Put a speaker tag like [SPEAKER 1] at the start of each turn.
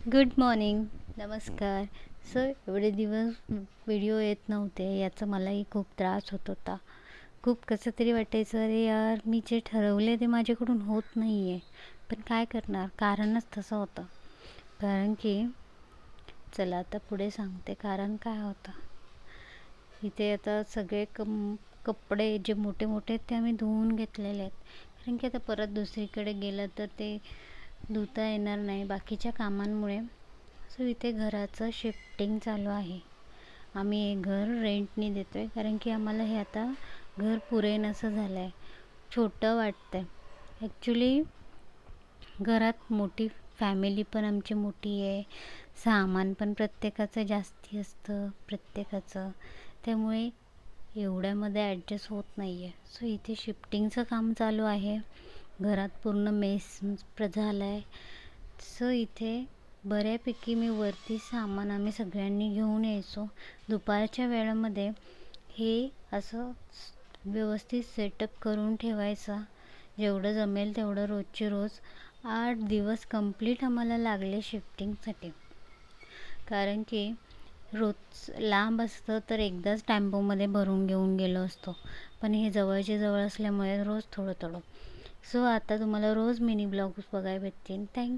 [SPEAKER 1] Good morning. नमस्कार. एवढे दिवस व्हिडिओ येत नव्हते, याचा मलाही खूप त्रास होत होता. खूप कसं तरी वाटायचं, अरे यार, मी जे ठरवले ते माझ्याकडून होत नाही आहे. पण काय करणार, कारणच तसं होतं. कारण की चला आता पुढे सांगते कारण काय होतं. इथे आता सगळे कपडे जे मोठे मोठे आहेत ते आम्ही धुवून घेतलेले आहेत. कारण की आता परत दुसरीकडे गेलं तर ते धुता येणार नाही बाकीच्या कामांमुळे. इथे घराचं शिफ्टिंग चालू आहे. आम्ही हे घर रेंटनी देतो आहे कारण की आम्हाला हे आता घर पुरेनसं झालं आहे. छोटं वाटतं आहे. ॲक्च्युली घरात मोठी फॅमिली पण आमची मोठी आहे. सामान पण प्रत्येकाचं जास्ती असतं प्रत्येकाचं. त्यामुळे एवढ्यामध्ये ॲडजस्ट होत नाही आहे. इथे शिफ्टिंगचं काम चालू आहे. घरात पूर्ण मेस झाला आहे. इथे बऱ्यापैकी मी वरती सामान आम्ही सगळ्यांनी घेऊन यायचो. दुपारच्या वेळामध्ये हे असं व्यवस्थित सेटअप करून ठेवायचा. जेवढं जमेल तेवढं रोजचे रोज. 8 दिवस कंप्लीट आम्हाला लागले शिफ्टिंगसाठी. कारण की रोज लांब असतं तर एकदाच टेम्पोमध्ये भरून घेऊन गेलो असतो. पण हे जवळचे जवळ असल्यामुळे रोज थोडं थोडं. आता तुम्हाला रोज मिनी ब्लॉग्स बघायला भेटतील. थँक्यू.